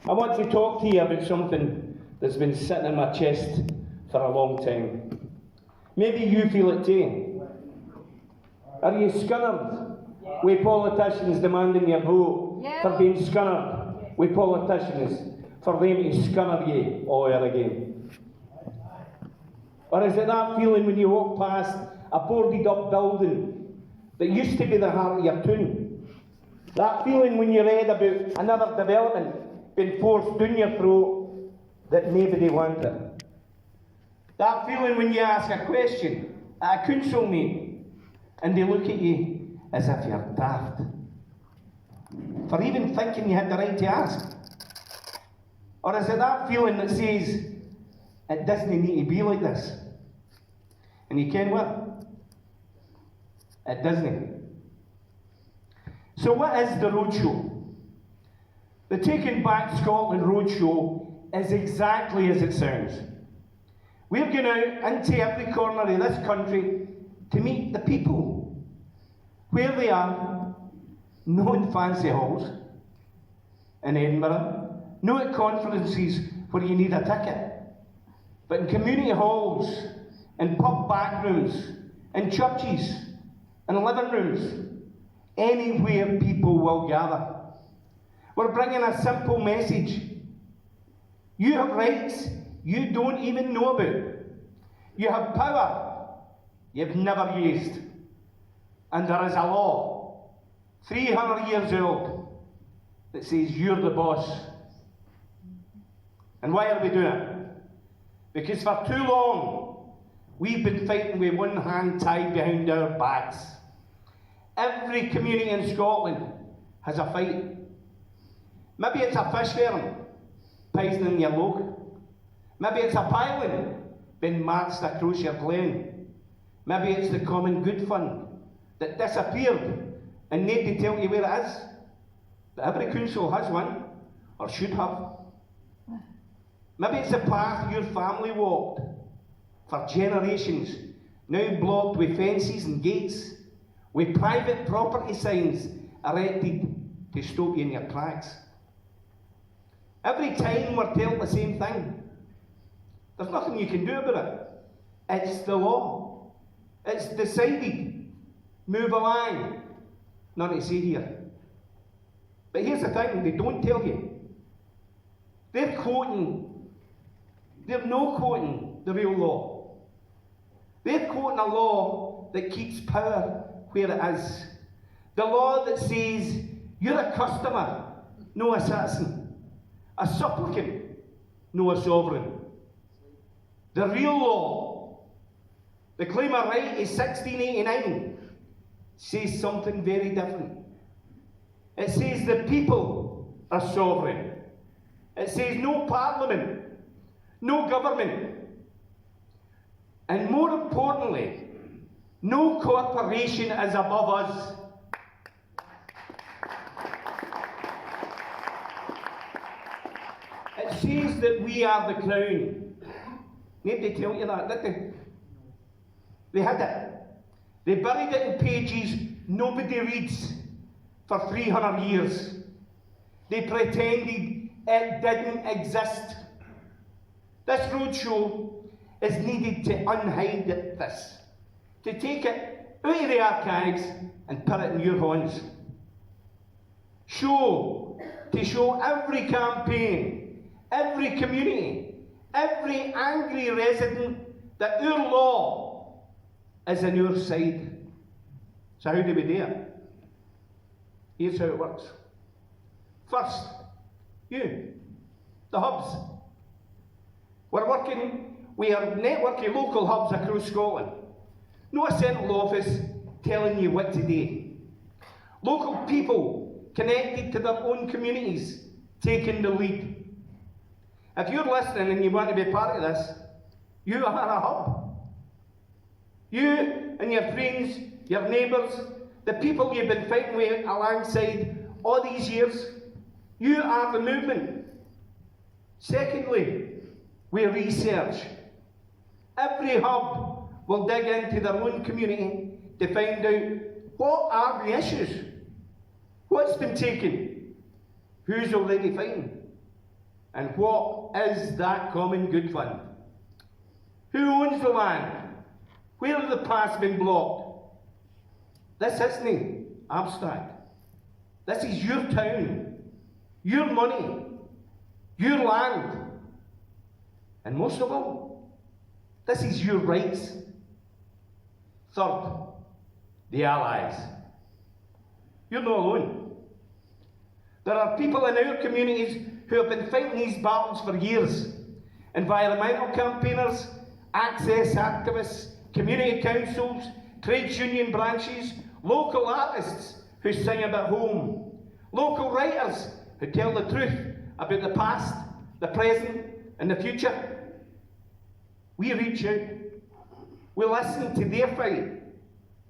I want to talk to you about something that's been sitting in my chest for a long time. Maybe you feel it too. Are you scunnered with politicians demanding your vote for being scunnered with politicians for them to scunner you all over again? Or is it that feeling when you walk past a boarded up building that used to be the heart of your town? That feeling when you read about another development being forced down your throat that nobody wanted? That feeling when you ask a question at a council meeting and they look at you as if you're daft for even thinking you had the right to ask? Or is it that feeling that says, it doesn't need to be like this? And you can what? It doesn't. So what is the roadshow? The Taking Back Scotland roadshow is exactly as it sounds. We're going out into every corner of this country to meet the people where they are, not in fancy halls in Edinburgh, not at conferences where you need a ticket, but in community halls, in pub back rooms, in churches, in living rooms, anywhere people will gather. We're bringing a simple message. You have rights you don't even know about. You have power you've never used. And there is a law, 300 years old, that says you're the boss. And why are we doing it? Because for too long, we've been fighting with one hand tied behind our backs. Every community in Scotland has a fight. Maybe it's a fish farm poisoning your loch. Maybe it's a piling being marched across your glen. Maybe it's the Common Good Fund that disappeared and nobody tell you where it is. But every council has one, or should have. Maybe it's a path your family walked for generations, now blocked with fences and gates, with private property signs erected to stop you in your tracks. Every time we're told the same thing. There's nothing you can do about it. It's the law. It's decided. Move along. Nothing to say here. But here's the thing, they don't tell you. They're not quoting the real law. They're quoting a law that keeps power where it is. The law that says you're a customer, no a citizen. A supplicant, no a sovereign. The real law, the claim of right is 1689, says something very different. It says the people are sovereign. It says no parliament, no government, and more importantly, no corporation is above us. It says that we are the crown. Nobody tell you that, did they? They had it. They buried it in pages nobody reads for 300 years. They pretended it didn't exist. This roadshow is needed to unhide this, to take it out of the archives and put it in your hands. To show every campaign, every community, every angry resident that our law is on our side. So how do we do it? Here's how it works. First, you, the hubs. We're working with a network of local hubs across Scotland. No a central office telling you what to do. Local people connected to their own communities taking the lead. If you're listening and you want to be part of this, you are a hub. You and your friends, your neighbours, the people you've been fighting with alongside all these years, you are the movement. Secondly, we research. Every hub will dig into their own community to find out what are the issues, what's been taken, who's already fighting. And what is that common good fund? Who owns the land? Where have the paths been blocked? This isn't abstract. This is your town, your money, your land. And most of all, this is your rights. Third, the allies. You're not alone. There are people in our communities who have been fighting these battles for years. Environmental campaigners, access activists, community councils, trades union branches, local artists who sing about home, local writers who tell the truth about the past, the present, and the future. We reach out. We listen to their fight.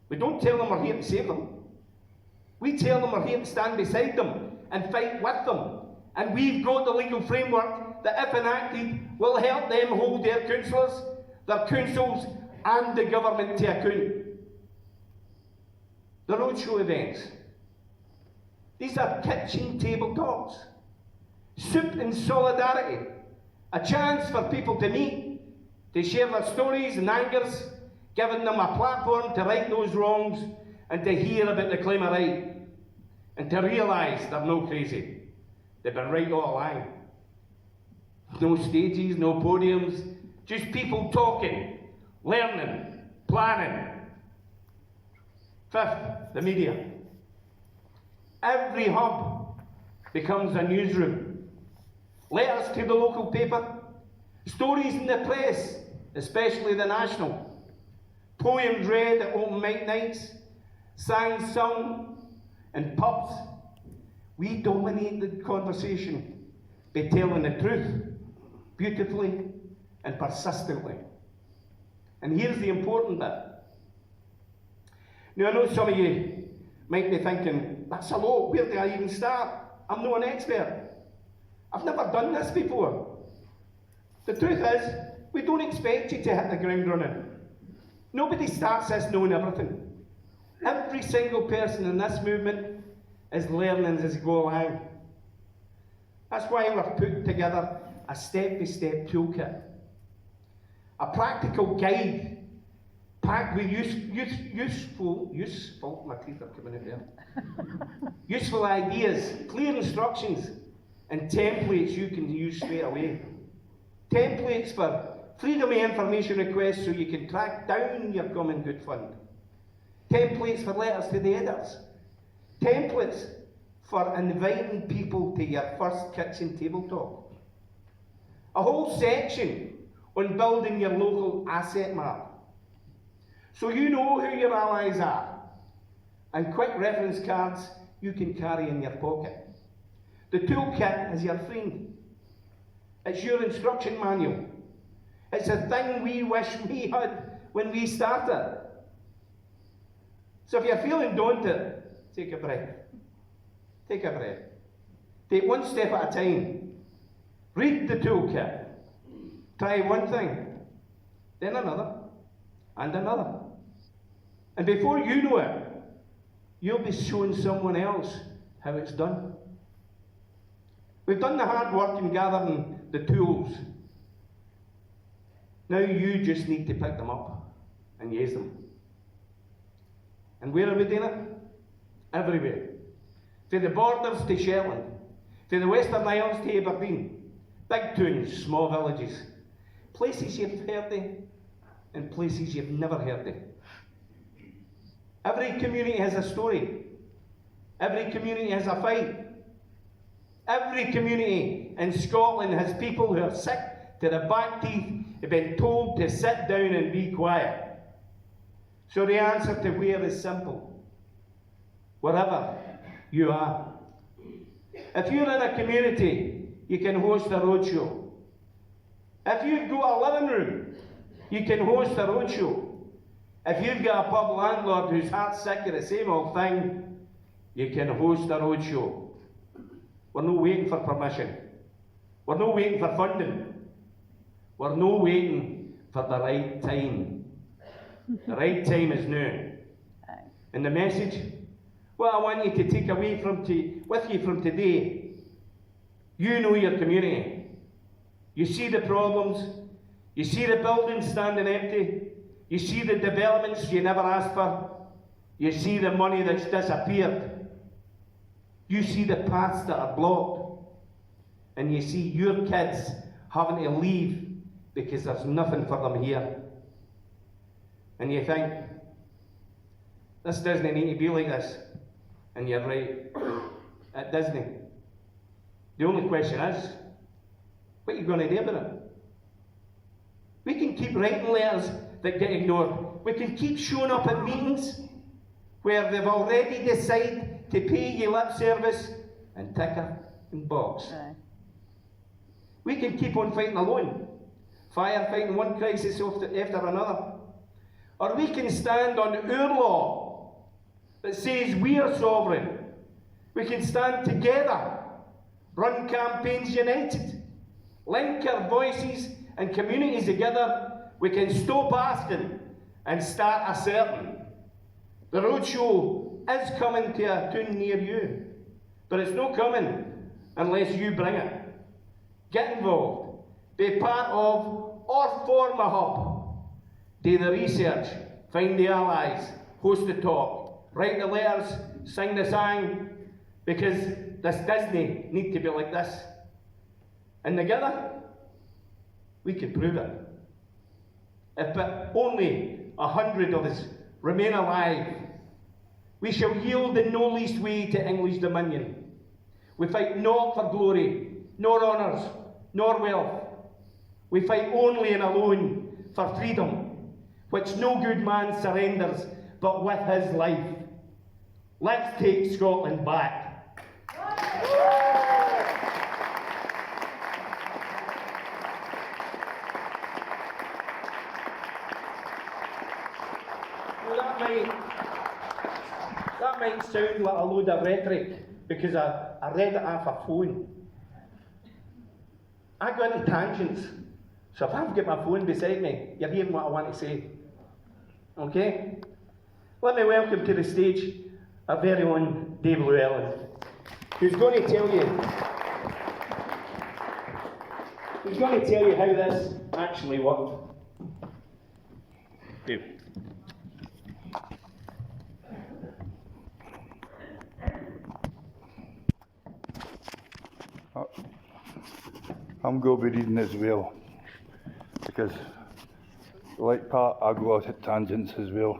We don't tell them we're here to save them. We tell them we're here to stand beside them and fight with them. And we've got the legal framework that, if enacted, will help them hold their councillors, their councils, and the government to account. The roadshow events. These are kitchen table talks. Soup and solidarity. A chance for people to meet, to share their stories and angers, giving them a platform to right those wrongs and to hear about the claim of right, and to realise they're no crazy. They've been right all along. No stages, no podiums, just people talking, learning, planning. Fifth, the media. Every hub becomes a newsroom. Letters to the local paper, stories in the press, especially the National, poems read at open mic nights, songs sung in pubs. We dominate the conversation by telling the truth beautifully and persistently. And here's the important bit. Now, I know some of you might be thinking, that's a lot, where do I even start? I'm not an expert. I've never done this before. The truth is, we don't expect you to hit the ground running. Nobody starts this knowing everything. Every single person in this movement is learning as we go along. That's why we've put together a step-by-step toolkit. A practical guide packed with useful, my teeth are coming out there. Useful ideas, clear instructions, and templates you can use straight away. Templates for freedom of information requests so you can track down your common good fund. Templates for letters to the editors. Templates for inviting people to your first kitchen table talk. A whole section on building your local asset map, so you know who your allies are, and quick reference cards you can carry in your pocket. The toolkit is your friend. It's your instruction manual. It's a thing we wish we had when we started. So if you're feeling daunted, take a breath. Take a breath. Take one step at a time. Read the toolkit. Try one thing, then another, and another. And before you know it, you'll be showing someone else how it's done. We've done the hard work in gathering the tools. Now you just need to pick them up and use them. And where are we doing it? Everywhere. From the borders to Llewellyn, from the Western Isles to Aberdeen, big towns, small villages, places you've heard of and places you've never heard of. Every community has a story. Every community has a fight. Every community in Scotland has people who are sick to the back teeth, have been told to sit down and be quiet. So the answer to where is simple. Wherever you are. If you're in a community, you can host a roadshow. If you've got a living room, you can host a roadshow. If you've got a pub landlord who's heart sick of the same old thing, you can host a roadshow. We're not waiting for permission. We're not waiting for funding. We're not waiting for the right time. The right time is now. And the message, what I want you to take away with you from today, you know your community. You see the problems. You see the buildings standing empty. You see the developments you never asked for. You see the money that's disappeared. You see the paths that are blocked. And you see your kids having to leave because there's nothing for them here. And you think, this doesn't need to be like this. And you're right, it doesn't. The only question is, what are you going to do about it? We can keep writing letters that get ignored. We can keep showing up at meetings where they've already decided to pay you lip service and ticker and box. We can keep on fighting alone, firefighting one crisis after another. Or we can stand on our law that says we are sovereign. We can stand together, run campaigns united, link our voices and communities together. We can stop asking and start asserting. The roadshow is coming to a town near you, but it's not coming unless you bring it. Get involved, be part of or form a hub. Do the research, find the allies, host the talk, write the letters, sing the song, because this doesn't need to be like this. And together, we can prove it. If but only 100 of us remain alive, we shall yield in no least way to English dominion. We fight not for glory, nor honours, nor wealth. We fight only and alone for freedom, which no good man surrenders but with his life. Let's take Scotland back. That might sound like a load of rhetoric because I read it off a phone. I go into tangents, so if I've got my phone beside me, you're hearing what I want to say. Okay? Let me welcome to the stage our very own Dave Llewellyn, who's going to tell you how this actually worked. Dave. I'm going to be reading as well, because like Pat, I go out at tangents as well,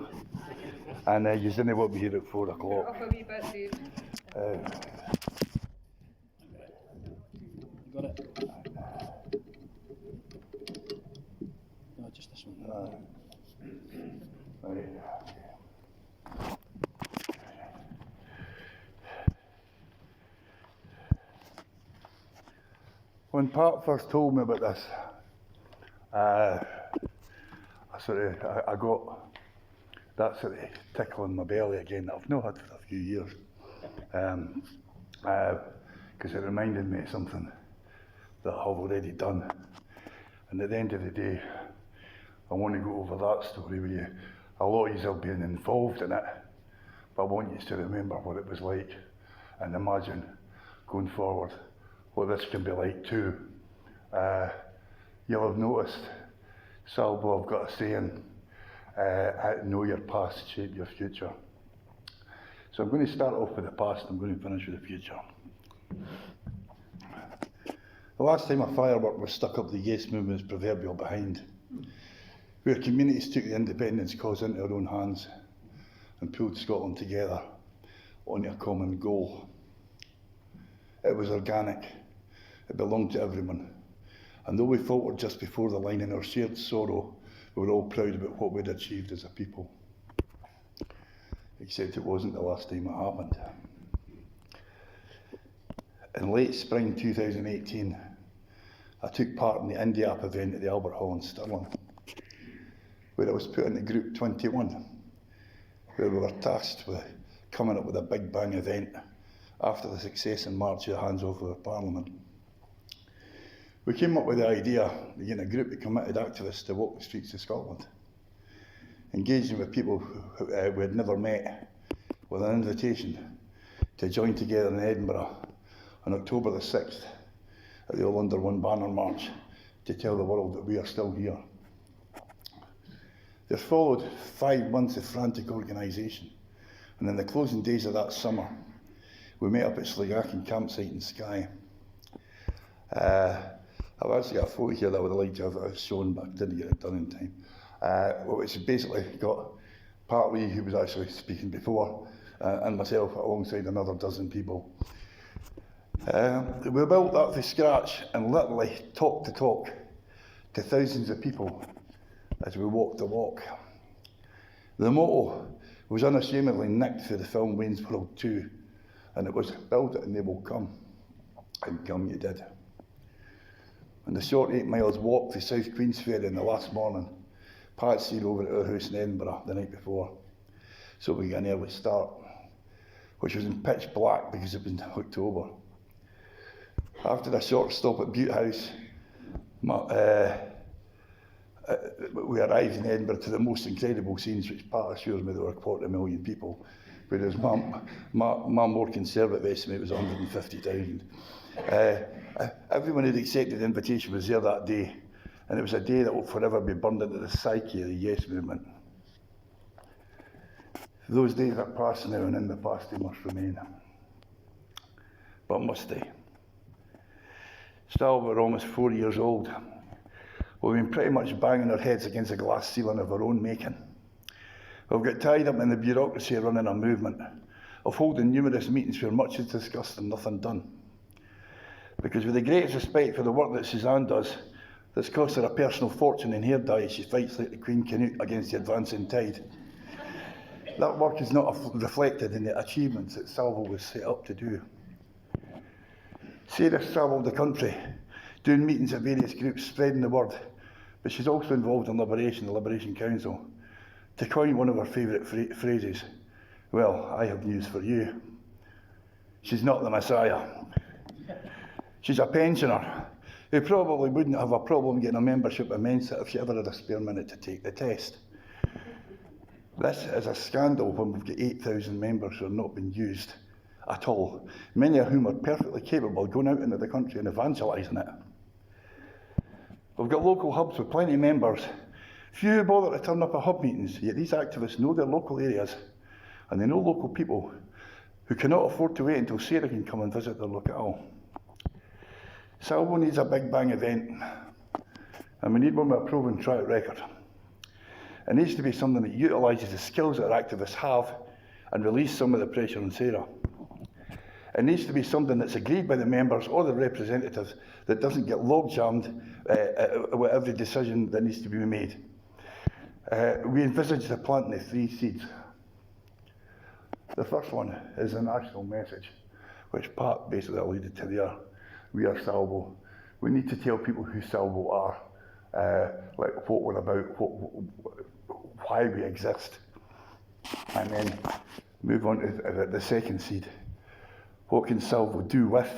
and you didn't want me here at 4 o'clock. Off a wee bit, Dave. Got it? No, just this one. Right. When Pat first told me about this, I got that sort of tickle in my belly again that I've not had for a few years, because it reminded me of something that I've already done. And at the end of the day, I want to go over that story with you. A lot of you have been involved in it, but I want you to remember what it was like and imagine going forward what this can be like too. You'll have noticed, Salvo, I've got a saying, know your past, shape your future. So I'm going to start off with the past, I'm going to finish with the future. The last time a firework was stuck up the Yes movement's proverbial behind, where communities took the independence cause into their own hands and pulled Scotland together onto a common goal. It was organic, it belonged to everyone. And though we faltered just before the line in our shared sorrow, we were all proud about what we'd achieved as a people. Except it wasn't the last time it happened. In late spring 2018, I took part in the Indie App event at the Albert Hall in Stirling, where I was put into Group 21, where we were tasked with coming up with a big bang event after the success in March of the hands-off of Parliament. We came up with the idea of getting a group of committed activists to walk the streets of Scotland, engaging with people who we had never met, with an invitation to join together in Edinburgh on October the 6th at the All Under One Banner March to tell the world that we are still here. There followed 5 months of frantic organisation, and in the closing days of that summer, we met up at Llewellyn campsite in Skye. I've actually got a photo here that I would have liked to have shown, but I didn't get it done in time. Which basically got Partly, who was actually speaking before, and myself alongside another dozen people. We built that from scratch and literally talk to talk to thousands of people as we walked the walk. The motto was unashamedly nicked for the film Wayne's World 2, and it was build it and they will come, and come you did. And the short 8 miles walk to South Queensferry in the last morning, Pat stayed over at our house in Edinburgh the night before, so we got an early start, which was in pitch black because it was in October. After a short stop at Butte House, we arrived in Edinburgh to the most incredible scenes, which Pat assures me there were 250,000 people, whereas my more conservative estimate was 150,000. Everyone who'd accepted the invitation was there that day, and it was a day that will forever be burned into the psyche of the Yes movement. Those days are past now, and in the past they must remain. But must they? Still, we're almost 4 years old. We've been pretty much banging our heads against a glass ceiling of our own making. We've got tied up in the bureaucracy of running a movement, of holding numerous meetings where much is discussed and nothing done. Because with the greatest respect for the work that Suzanne does, that's cost her a personal fortune in hair dye as she fights like the Queen Canute against the advancing tide. That work is not reflected in the achievements that Salvo was set up to do. Sarah's travelled the country, doing meetings at various groups, spreading the word, but she's also involved in Liberation, the Liberation Council. To coin one of her favourite phrases, well, I have news for you. She's not the Messiah. She's a pensioner who probably wouldn't have a problem getting a membership at Mensa if she ever had a spare minute to take the test. This is a scandal when we've got 8,000 members who are not being used at all, many of whom are perfectly capable of going out into the country and evangelising it. We've got local hubs with plenty of members. Few bother to turn up at hub meetings, yet these activists know their local areas and they know local people who cannot afford to wait until Sarah can come and visit their locale. Salvo needs a big bang event, and we need one with a proven track record. It needs to be something that utilises the skills that our activists have and release some of the pressure on Sarah. It needs to be something that's agreed by the members or the representatives that doesn't get log-jammed with every decision that needs to be made. We envisage the planting of 3 seeds. The first one is a national message, which Pat basically alluded to there. We are Salvo. We need to tell people who Salvo are, like what we're about, why we exist, and then move on to the second seed. What can Salvo do with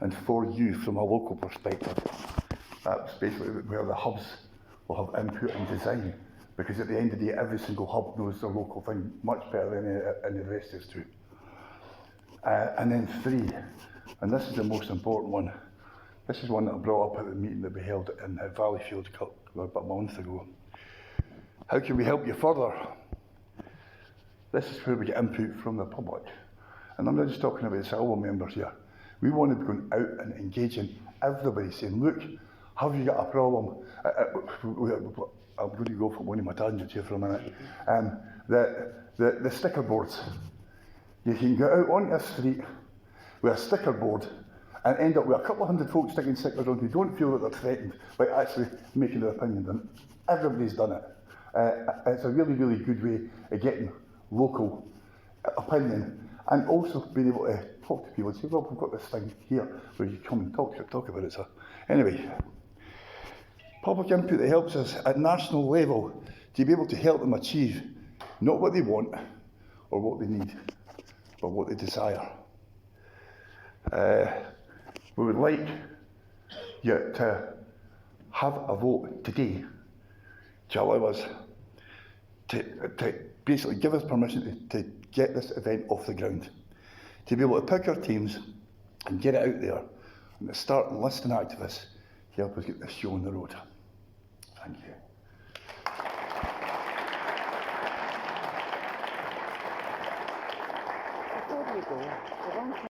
and for you from a local perspective? That's basically where the hubs will have input and design, because at the end of the day, every single hub knows their local thing much better than the rest is to. And then 3, and this is the most important one. This is one that I brought up at the meeting that we held in Valleyfield about a month ago. How can we help you further? This is where we get input from the public. And I'm not just talking about the Salvo members here. We want to be going out and engaging everybody, saying, look, have you got a problem? I'm going to go for one of my tangents here for a minute. The sticker boards. You can go out onto a street with a sticker board and end up with a couple of hundred folks sticking stickers on who don't feel that they're threatened by actually making their opinion done. Everybody's done it. It's a really, really good way of getting local opinion and also being able to talk to people and say, well, we've got this thing here where you come and talk about it. So anyway, public input that helps us at national level to be able to help them achieve not what they want or what they need, but what they desire. We would like you to have a vote today to allow us to basically give us permission to get this event off the ground, to be able to pick our teams and get it out there and to start enlisting activists help us get this show on the road. Thank you. Before you go, the one thing